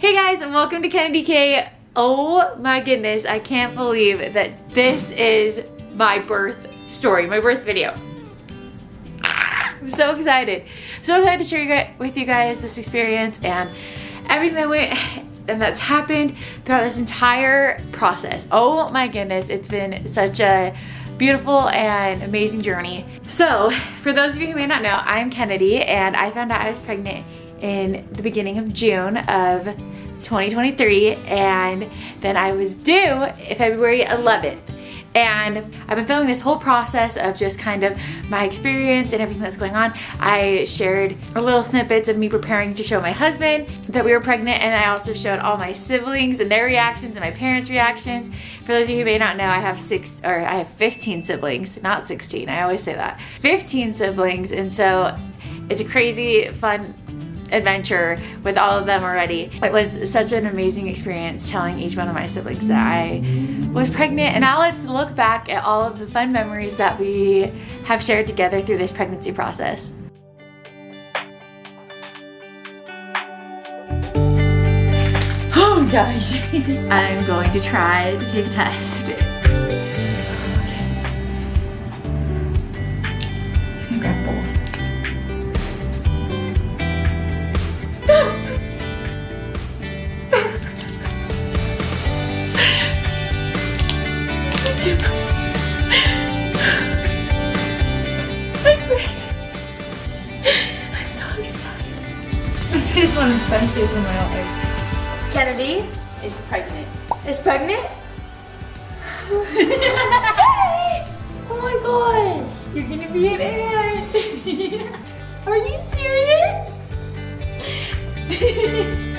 Hey guys, and welcome to KennaDee Kay. Oh my goodness, I can't believe that this is my birth story, my birth video. I'm so excited. So excited to share with you guys this experience and everything that's happened throughout this entire process. Oh my goodness, it's been such a beautiful and amazing journey. So for those of you who may not know, I'm KennaDee, and I found out I was pregnant in the beginning of June of 2023, and then I was due February 11th. And I've been filming this whole process of just kind of my experience and everything that's going on. I shared a little snippets of me preparing to show my husband that we were pregnant, and I also showed all my siblings and their reactions and my parents' reactions. For those of you who may not know, I have 15 siblings, not 16, I always say that. 15 siblings, and so it's a crazy, fun adventure with all of them already. It was such an amazing experience telling each one of my siblings that I was pregnant, and now let's look back at all of the fun memories that we have shared together through this pregnancy process. Oh gosh. I'm going to try to take a test. Okay. I'm just gonna grab both. I'm so excited. This is one of the best days of my life. KennaDee is pregnant. Is pregnant? Yay! Oh my gosh! You're gonna be an aunt. Are you serious?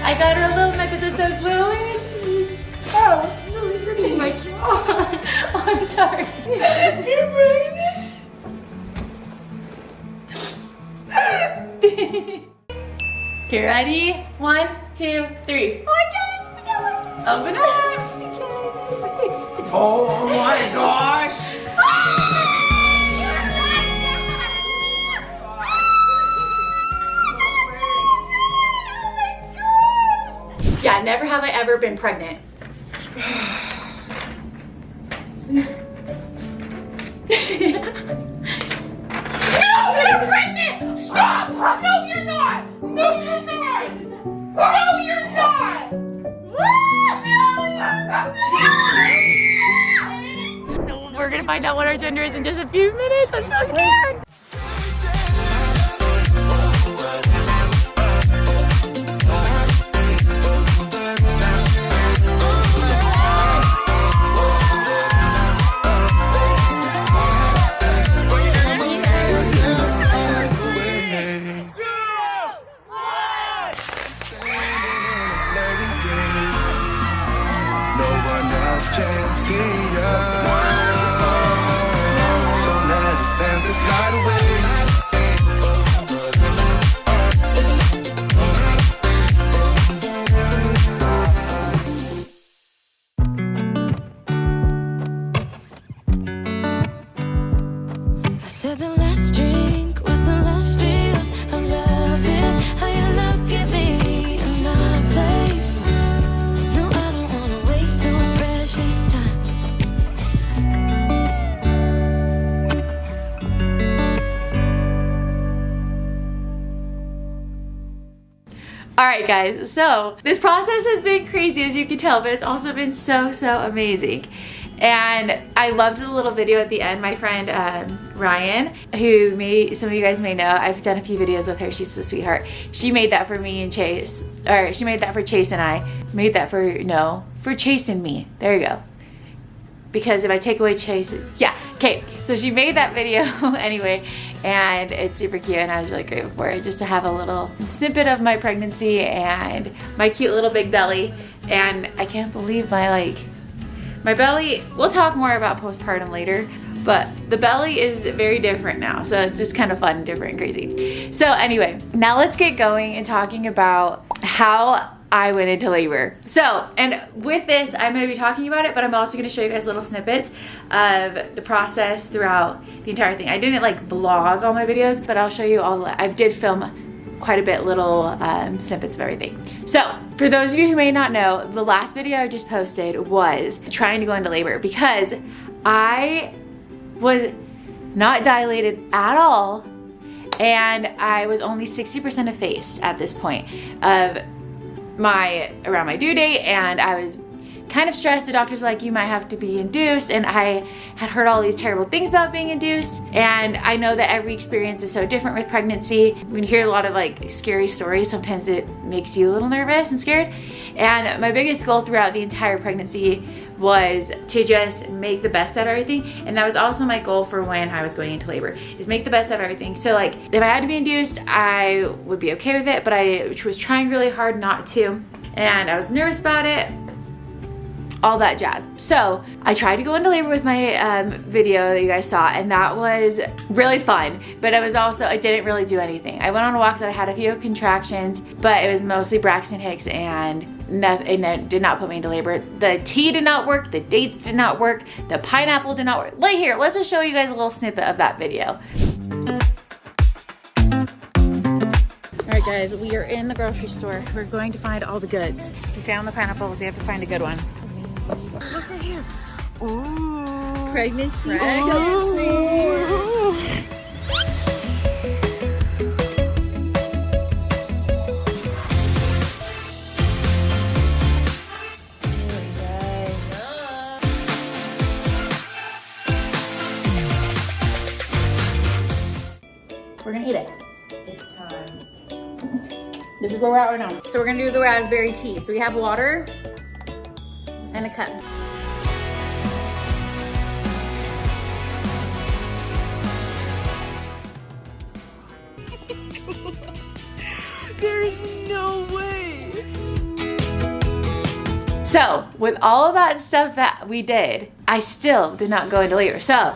I got her a little necklace that says little auntie. Oh, no, you're hurting my jaw. Oh, I'm sorry. You're pregnant? Okay, ready? 1, 2, 3. Oh my God! Open up! Oh my gosh! Yeah, never have I ever been pregnant. No, you're pregnant! Stop! No, you're not! No, you're not! No, you're not! So we're gonna find out what our gender is in just a few minutes. I'm so scared. Can't see ya. So let's dance this night away. I said the last drink was the last feels. I love it how you look at me in my place. No, I don't wanna waste so precious time. Alright guys, so this process has been crazy as you can tell, but it's also been so amazing. And I loved the little video at the end. My friend Ryan, who some of you guys may know, I've done a few videos with her, she's the sweetheart. She made that for me and Chase, or she made that for Chase and I. Made that for Chase and me. There you go. Because if I take away Chase, yeah, okay. So she made that video anyway, and it's super cute, and I was really grateful for it, just to have a little snippet of my pregnancy and my cute little big belly. And I can't believe my belly, we'll talk more about postpartum later, but the belly is very different now, so it's just kind of fun, different, and crazy. So anyway, now let's get going and talking about how I went into labor. So, and with this, I'm going to be talking about it, but I'm also going to show you guys little snippets of the process throughout the entire thing. I didn't like vlog all my videos, but I'll show you all. I did film quite a bit, little snippets of everything. So for those of you who may not know, the last video I just posted was trying to go into labor because I was not dilated at all, and I was only 60% effaced at this point of around my due date, and I was kind of stressed. The doctors were like, you might have to be induced, and I had heard all these terrible things about being induced, and I know that every experience is so different with pregnancy. When you hear a lot of like scary stories, sometimes it makes you a little nervous and scared, and my biggest goal throughout the entire pregnancy was to just make the best out of everything, and that was also my goal for when I was going into labor, is make the best out of everything. So like, if I had to be induced, I would be okay with it, but I was trying really hard not to, and I was nervous about it, all that jazz. So I tried to go into labor with my video that you guys saw, and that was really fun, but it was also, I didn't really do anything. I went on walks, I had a few contractions, but it was mostly Braxton Hicks, and nothing, it did not put me into labor. The tea did not work, the dates did not work, the pineapple did not work. Right here, let's just show you guys a little snippet of that video. All right guys, we are in the grocery store. We're going to find all the goods. We found the pineapples, we have to find a good one. Look right here. Ooh. Pregnancy. We're gonna eat it. It's time. This is where we're at right now. So we're gonna do the raspberry tea. So we have water and a cup. There's no way. So with all of that stuff that we did, I still did not go into labor. So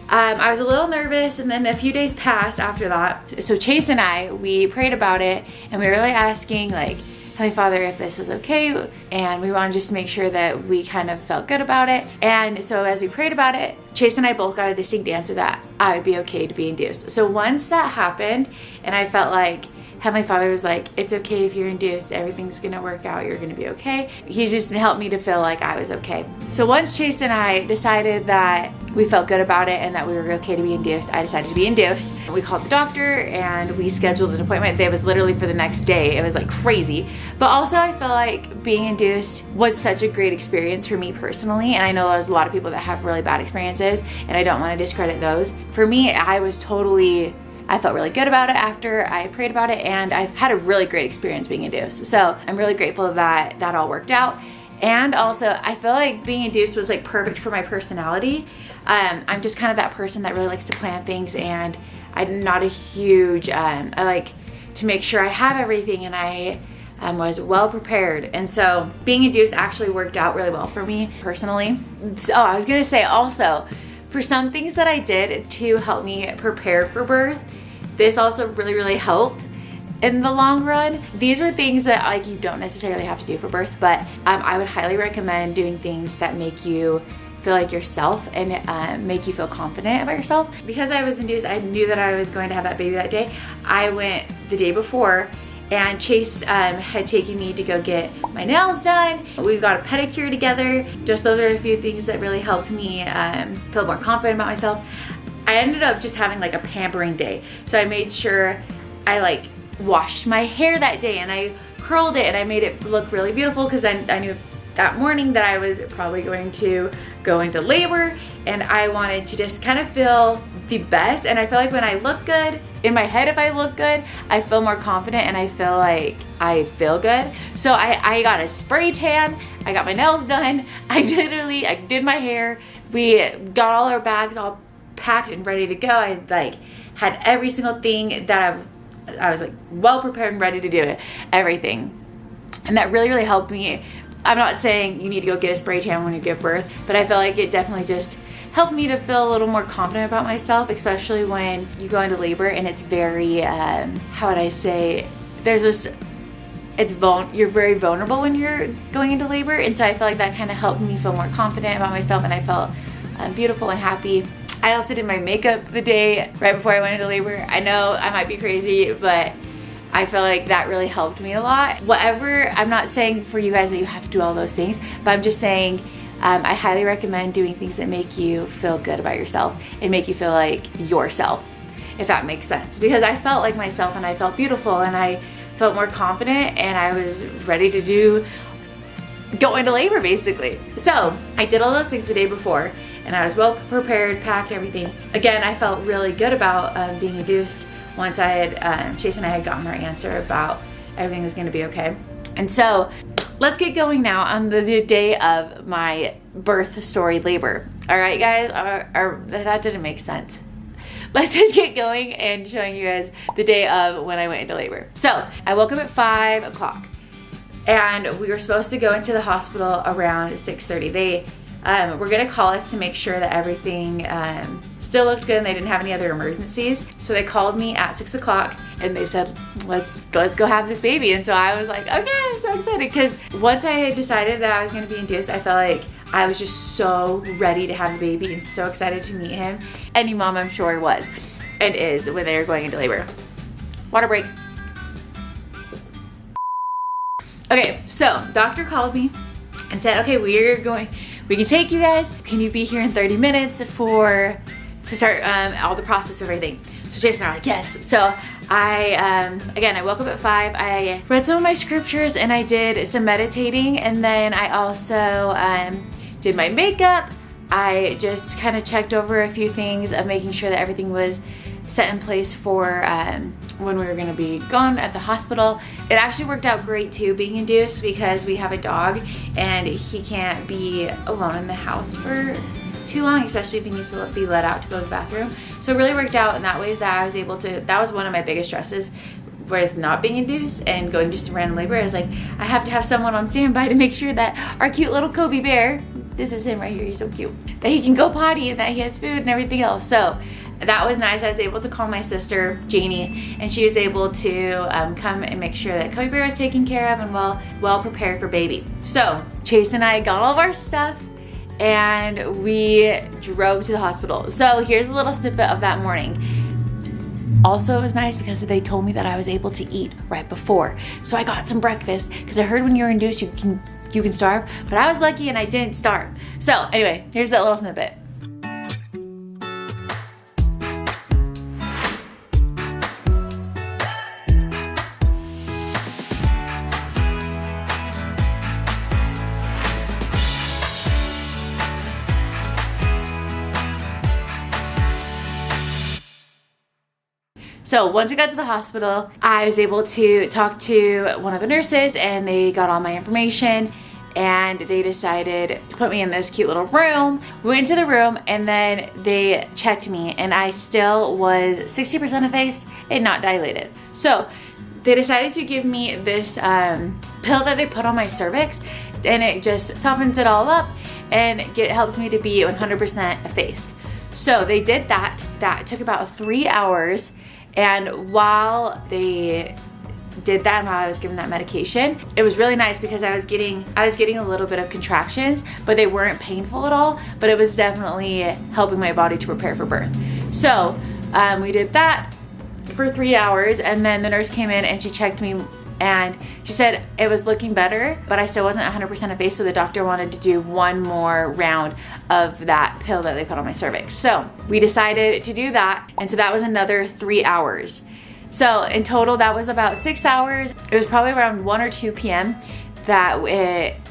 I was a little nervous, and then a few days passed after that. So Chase and I, we prayed about it, and we were really asking like, Heavenly Father, if this is okay, and we want to just make sure that we kind of felt good about it. And so as we prayed about it, Chase and I both got a distinct answer that I would be okay to be induced. So once that happened, and I felt like Heavenly Father was like, it's okay if you're induced, everything's gonna work out, you're gonna be okay. He just helped me to feel like I was okay. So once Chase and I decided that we felt good about it and that we were okay to be induced, I decided to be induced. We called the doctor and we scheduled an appointment. It was literally for the next day. It was like crazy. But also I feel like being induced was such a great experience for me personally. And I know there's a lot of people that have really bad experiences, and I don't wanna discredit those. For me, I felt really good about it after I prayed about it, and I've had a really great experience being induced. So I'm really grateful that that all worked out. And also, I feel like being induced was like perfect for my personality. I'm just kind of that person that really likes to plan things, and I'm not a huge, I like to make sure I have everything, and I was well prepared. And so being induced actually worked out really well for me personally. So I was gonna say also, for some things that I did to help me prepare for birth, this also really helped in the long run. These are things that like you don't necessarily have to do for birth, but I would highly recommend doing things that make you feel like yourself and make you feel confident about yourself. Because I was induced, I knew that I was going to have that baby that day. I went the day before, and Chase had taken me to go get my nails done. We got a pedicure together. Just those are a few things that really helped me feel more confident about myself. I ended up just having like a pampering day. So I made sure I like washed my hair that day, and I curled it, and I made it look really beautiful because I knew that morning that I was probably going to go into labor, and I wanted to just kind of feel the best. And I feel like when I look good, in my head if I look good, I feel more confident and I feel like I feel good. So I got a spray tan, I got my nails done, I did my hair, we got all our bags all packed and ready to go. I like had every single thing that I was like well prepared and ready to do it, everything. And that really helped me. I'm not saying you need to go get a spray tan when you give birth, but I feel like it definitely just helped me to feel a little more confident about myself, especially when you go into labor and it's very, how would I say, there's this, you're very vulnerable when you're going into labor. And so I feel like that kind of helped me feel more confident about myself, and I felt beautiful and happy. I also did my makeup the day right before I went into labor. I know I might be crazy, but I feel like that really helped me a lot. Whatever, I'm not saying for you guys that you have to do all those things, but I'm just saying I highly recommend doing things that make you feel good about yourself and make you feel like yourself, if that makes sense. Because I felt like myself and I felt beautiful and I felt more confident and I was ready to go into labor basically. So I did all those things the day before and I was well prepared, packed everything. Again, I felt really good about being induced once I had, Chase and I had gotten our answer about everything was gonna be okay. And so let's get going now on the day of my birth story labor. All right, guys, that didn't make sense. Let's just get going and showing you guys the day of when I went into labor. So I woke up at 5 o'clock and we were supposed to go into the hospital around 6:30. They were gonna call us to make sure that everything still looked good and they didn't have any other emergencies. So they called me at 6 o'clock and they said, let's go have this baby. And so I was like, okay, I'm so excited. Because once I had decided that I was gonna be induced, I felt like I was just so ready to have the baby and so excited to meet him. Any mom, I'm sure, was and is when they're going into labor. Water break. Okay, so doctor called me and said, okay, we can take you guys. Can you be here in 30 minutes to start all the process of everything? So Jason and I were like, yes. So again, I woke up at 5. I read some of my scriptures and I did some meditating, and then I also did my makeup. I just kind of checked over a few things of making sure that everything was set in place for when we were gonna be gone at the hospital. It actually worked out great too, being induced, because we have a dog and he can't be alone in the house for too long, especially if he needs to be let out to go to the bathroom. So it really worked out in that way that I was able to, that was one of my biggest stresses with not being induced and going just to random labor. I was like, I have to have someone on standby to make sure that our cute little Kobe bear, this is him right here, he's so cute, that he can go potty and that he has food and everything else. So that was nice. I was able to call my sister, Janie, and she was able to come and make sure that Kobe Bear was taken care of and well prepared for baby. So Chase and I got all of our stuff and we drove to the hospital. So here's a little snippet of that morning. Also, it was nice because they told me that I was able to eat right before. So I got some breakfast because I heard when you're induced you can starve, but I was lucky and I didn't starve. So anyway, here's that little snippet. So once we got to the hospital, I was able to talk to one of the nurses and they got all my information and they decided to put me in this cute little room. We went into the room and then they checked me and I still was 60% effaced and not dilated. So they decided to give me this pill that they put on my cervix, and it just softens it all up and it helps me to be 100% effaced. So they did that. That took about 3 hours. And while they did that and while I was given that medication, it was really nice because I was getting a little bit of contractions, but they weren't painful at all, but it was definitely helping my body to prepare for birth. So we did that for 3 hours, and then the nurse came in and she checked me and she said it was looking better, but I still wasn't 100% effaced, so the doctor wanted to do one more round of that pill that they put on my cervix. So we decided to do that, and so that was another 3 hours. So in total, that was about 6 hours. It was probably around 1 or 2 p.m. that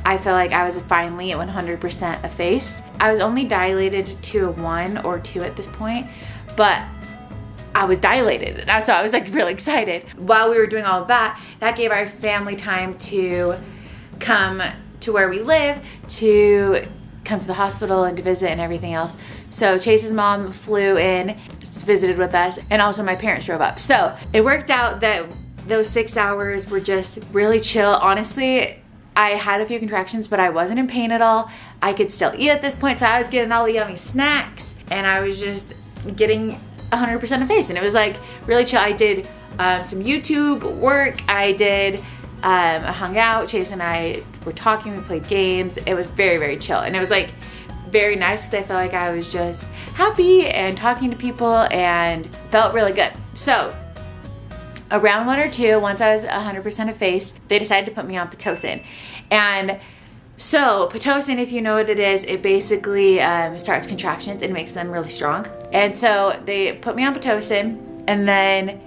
I felt like I was finally at 100% effaced. I was only dilated to a 1 or 2 at this point, but I was dilated, so I was like really excited. While we were doing all of that, that gave our family time to come to where we live, to come to the hospital and to visit and everything else. So Chase's mom flew in, visited with us, and also my parents drove up. So it worked out that those 6 hours were just really chill. Honestly, I had a few contractions, but I wasn't in pain at all. I could still eat at this point, so I was getting all the yummy snacks, and I was just getting 100% effaced, and it was like really chill. I did some YouTube work. I hung out. Chase and I were talking. We played games. It was very, very chill, and it was like very nice because I felt like I was just happy and talking to people and felt really good. So around 1 or 2, once I was 100% effaced, they decided to put me on Pitocin. And so Pitocin, if you know what it is, it basically starts contractions and makes them really strong. And so they put me on Pitocin, and then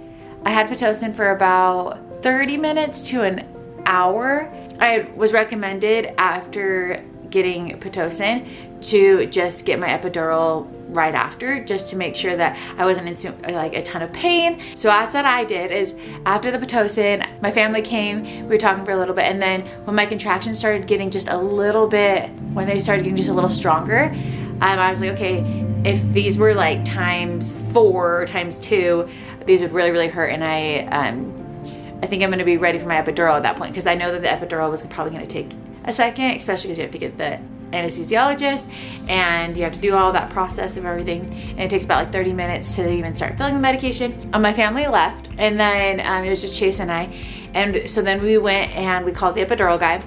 I had Pitocin for about 30 minutes to an hour. I was recommended after getting Pitocin to just get my epidural right after, just to make sure that I wasn't in like a ton of pain. So that's what I did. Is after the Pitocin, my family came, we were talking for a little bit, and then when my contractions started getting just a little bit, when they started getting just a little stronger, I was like, okay, if these were like times 4, times 2, these would really, really hurt. And I think I'm gonna be ready for my epidural at that point, because I know that the epidural was probably gonna take a second, especially because you have to get the anesthesiologist and you have to do all that process of everything, and it takes about like 30 minutes to even start filling the medication. My family left, and then it was just Chase and I, and so then we went and we called the epidural guy,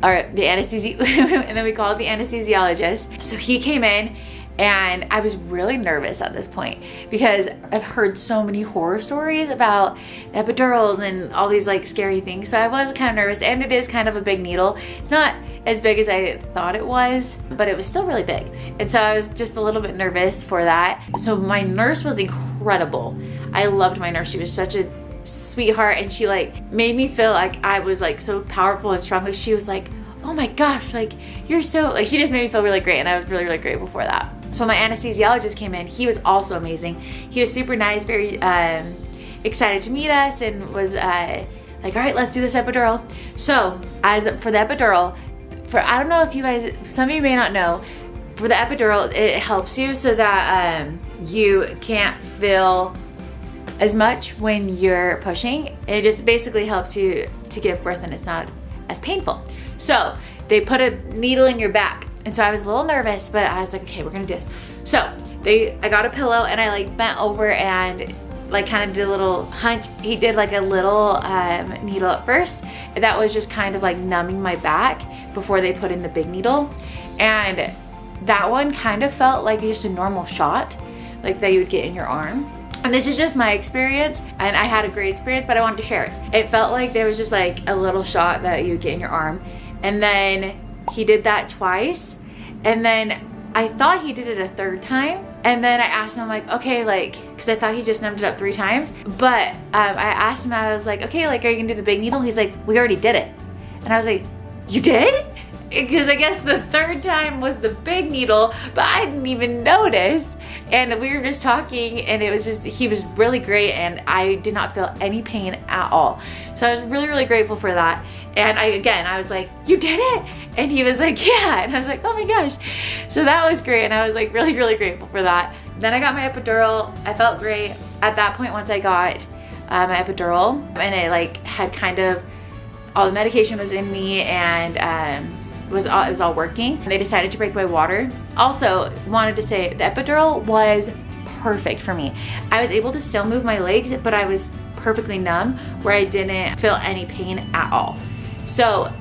or the and then we called the anesthesiologist. So he came in, and I was really nervous at this point because I've heard so many horror stories about epidurals and all these like scary things. So I was kind of nervous, and it is kind of a big needle. It's not as big as I thought it was, but it was still really big. And so I was just a little bit nervous for that. So my nurse was incredible. I loved my nurse. She was such a sweetheart, and she like made me feel like I was like so powerful and strong. Like she was like, oh my gosh, like you're so, like she just made me feel really great, and I was really, really grateful for that. So my anesthesiologist came in. He was also amazing. He was super nice, very excited to meet us, and was like, all right, let's do this epidural. So as for the epidural, I don't know if you guys, some of you may not know, for the epidural, it helps you so that you can't feel as much when you're pushing. It just basically helps you to give birth, and it's not as painful. So they put a needle in your back. And so I was a little nervous, but I was like, okay, we're gonna do this. So I got a pillow, and I like bent over and like kind of did a little hunch. He did like a little needle at first. That was just kind of like numbing my back before they put in the big needle. And that one kind of felt like just a normal shot, like that you would get in your arm. And this is just my experience, and I had a great experience, but I wanted to share it. It felt like there was just like a little shot that you would get in your arm. And then he did that twice, and then I thought he did it a third time. And then I asked him, like, okay, like, because I thought he just numbed it up 3 times. But I asked him, I was like, okay, like, are you gonna do the big needle? He's like, we already did it. And I was like, you did? Because I guess the 3rd time was the big needle, but I didn't even notice. And we were just talking, and it was just, he was really great, and I did not feel any pain at all. So I was really, really grateful for that. And I was like, you did it? And he was like, yeah. And I was like, oh my gosh. So that was great, and I was like really, really grateful for that. Then I got my epidural. I felt great at that point once I got my epidural, and it like had kind of, all the medication was in me, and it was all working. They decided to break my water. Also wanted to say the epidural was perfect for me. I was able to still move my legs, but I was perfectly numb, where I didn't feel any pain at all. So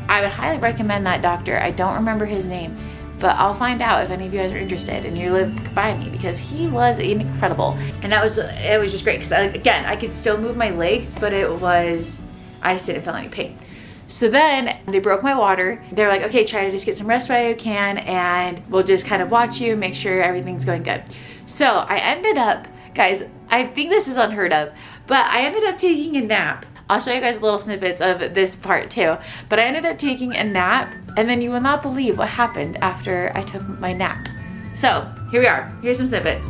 I would highly recommend that doctor. I don't remember his name, but I'll find out if any of you guys are interested and you live by me, because he was incredible. And it was just great, because again, I could still move my legs, but I just didn't feel any pain. So then they broke my water. They're like, okay, try to just get some rest while you can, and we'll just kind of watch you, make sure everything's going good. So I ended up, guys, I think this is unheard of, but I ended up taking a nap. I'll show you guys little snippets of this part too. But I ended up taking a nap, and then you will not believe what happened after I took my nap. So here we are. Here's some snippets.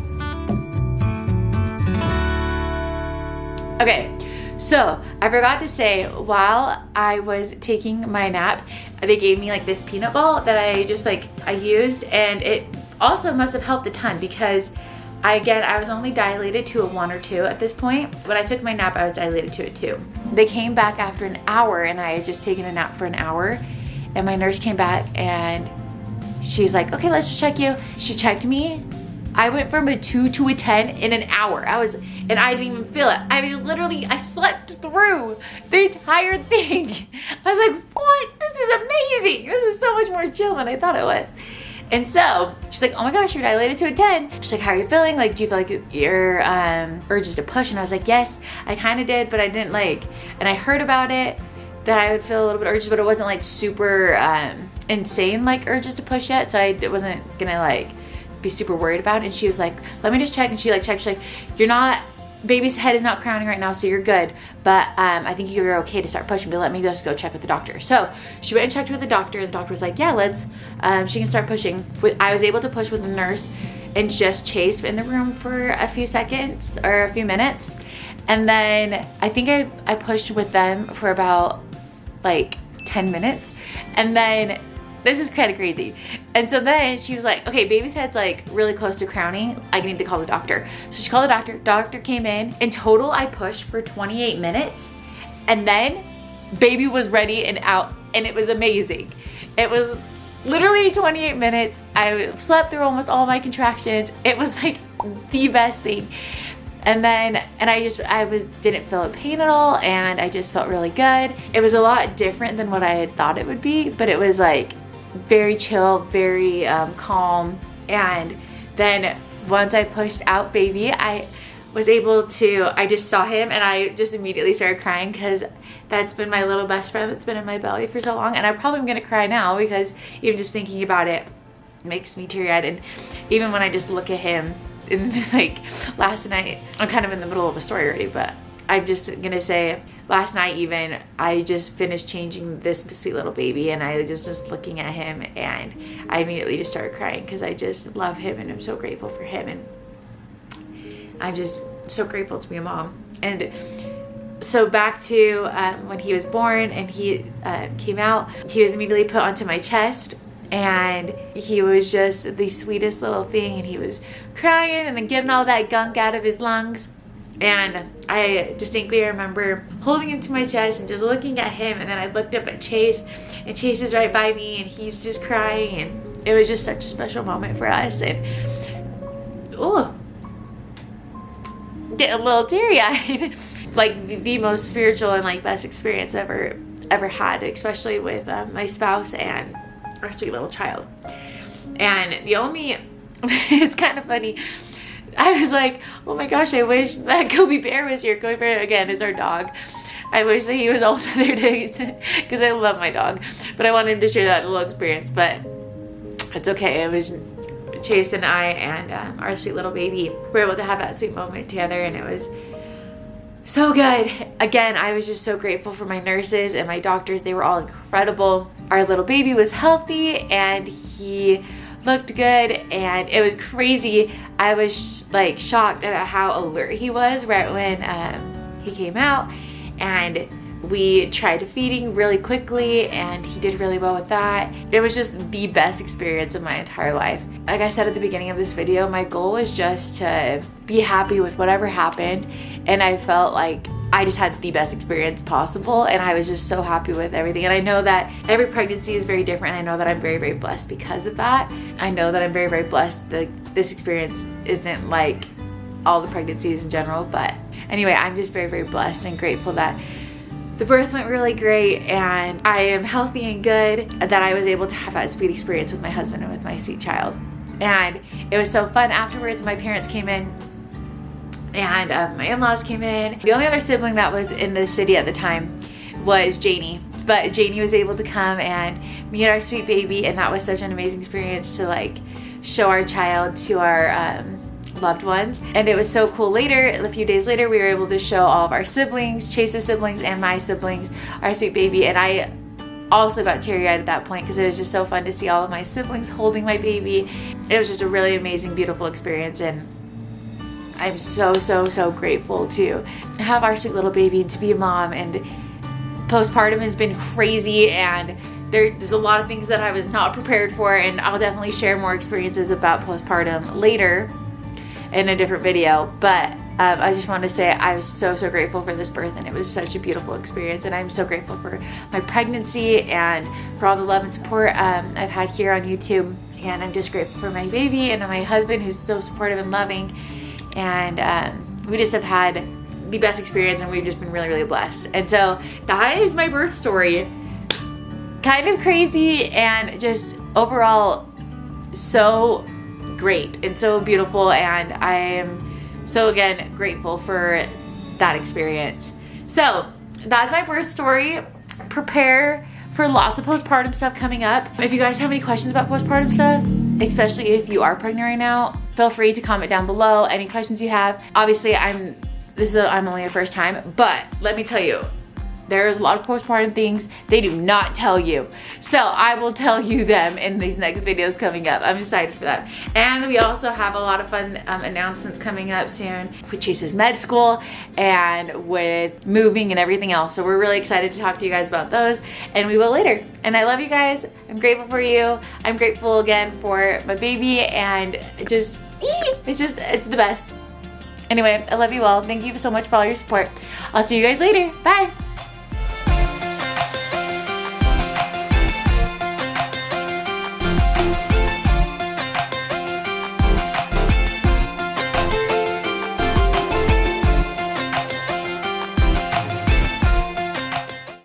Okay. So I forgot to say, while I was taking my nap, they gave me like this peanut ball that I used, and it also must have helped a ton, because I was only dilated to a 1 or 2 at this point. When I took my nap, I was dilated to a 2. They came back after an hour, and I had just taken a nap for an hour, and my nurse came back, and she's like, okay, let's just check you. She checked me. I went from a 2 to a 10 in an hour. And I didn't even feel it. I mean, literally, I slept through the entire thing. I was like, what? This is amazing. This is so much more chill than I thought it was. And so she's like, oh my gosh, you're dilated to a 10. She's like, how are you feeling? Like, do you feel like your urges to push? And I was like, yes, I kind of did, but I didn't like, and I heard about it, that I would feel a little bit urges, but it wasn't like super insane like urges to push yet. So I wasn't gonna like be super worried about it. And she was like, let me just check. And she like checked, she's like, you're not, baby's head is not crowning right now, so you're good. But I think you're okay to start pushing, but let me just go check with the doctor. So she went and checked with the doctor, and the doctor was like, yeah, let's, she can start pushing. I was able to push with the nurse and just Chase in the room for a few seconds or a few minutes. And then I think I pushed with them for about like 10 minutes. And then this is kind of crazy. And so then she was like, okay, baby's head's like really close to crowning. I need to call the doctor. So she called the doctor. Doctor came in. In total, I pushed for 28 minutes. And then baby was ready and out. And it was amazing. It was literally 28 minutes. I slept through almost all my contractions. It was like the best thing. And then, didn't feel pain at all, and I just felt really good. It was a lot different than what I had thought it would be, but it was like very chill, very calm. And then once I pushed out baby, I was able to, I just saw him and I just immediately started crying, because that's been my little best friend that's been in my belly for so long. And I probably am gonna cry now, because even just thinking about it makes me teary-eyed. And even when I just look at him, and like last night, I'm kind of in the middle of a story already, but I'm just gonna say last night even, I just finished changing this sweet little baby, and I was just looking at him, and I immediately just started crying, because I just love him and I'm so grateful for him, and I'm just so grateful to be a mom. And so back to when he was born and he came out, he was immediately put onto my chest. And he was just the sweetest little thing, and he was crying and then getting all that gunk out of his lungs. And I distinctly remember holding him to my chest and just looking at him, and then I looked up at Chase, and Chase is right by me, and he's just crying, and it was just such a special moment for us. And oh, get a little teary-eyed. Like the most spiritual and like best experience I've ever had, especially with my spouse and our sweet little child. And the only, it's kind of funny, I was like, oh my gosh, I wish that Kobe Bear was here. Kobe Bear, again, is our dog. I wish that he was also there too, because I love my dog, but I wanted him to share that little experience. But it's okay. It was Chase and I and our sweet little baby were able to have that sweet moment together, and it was so good. Again, I was just so grateful for my nurses and my doctors. They were all incredible. Our little baby was healthy, and he looked good, and it was crazy. I was like shocked at how alert he was right when he came out, and we tried feeding really quickly, and he did really well with that. It was just the best experience of my entire life. Like I said at the beginning of this video, my goal was just to be happy with whatever happened, and I felt like I just had the best experience possible, and I was just so happy with everything. And I know that every pregnancy is very different. I know that I'm very, very blessed because of that. I know that I'm very, very blessed that this experience isn't like all the pregnancies in general, but anyway, I'm just very, very blessed and grateful that the birth went really great, and I am healthy and good, that I was able to have that sweet experience with my husband and with my sweet child. And it was so fun. Afterwards, my parents came in, and my in-laws came in. The only other sibling that was in the city at the time was Janie, but Janie was able to come and meet our sweet baby, and that was such an amazing experience to like show our child to our loved ones. And it was so cool. Later, a few days later, we were able to show all of our siblings, Chase's siblings and my siblings, our sweet baby. And I also got teary-eyed at that point, because it was just so fun to see all of my siblings holding my baby. It was just a really amazing, beautiful experience, and I'm so, so, so grateful to have our sweet little baby and to be a mom. And postpartum has been crazy, and there's a lot of things that I was not prepared for, and I'll definitely share more experiences about postpartum later in a different video. But I just want to say I was so, so grateful for this birth, and it was such a beautiful experience, and I'm so grateful for my pregnancy and for all the love and support I've had here on YouTube. And I'm just grateful for my baby and my husband, who's so supportive and loving. And we just have had the best experience, and we've just been really, really blessed. And so that is my birth story. Kind of crazy, and just overall so great and so beautiful, and I am so, again, grateful for that experience. So that's my birth story. Prepare for lots of postpartum stuff coming up. If you guys have any questions about postpartum stuff, especially if you are pregnant right now, feel free to comment down below any questions you have. Obviously, I'm only a first time, but let me tell you, there's a lot of postpartum things they do not tell you. So I will tell you them in these next videos coming up. I'm excited for that. And we also have a lot of fun announcements coming up soon with Chase's med school and with moving and everything else. So we're really excited to talk to you guys about those, and we will later. And I love you guys. I'm grateful for you. I'm grateful again for my baby, and it's the best. Anyway, I love you all. Thank you so much for all your support. I'll see you guys later. Bye.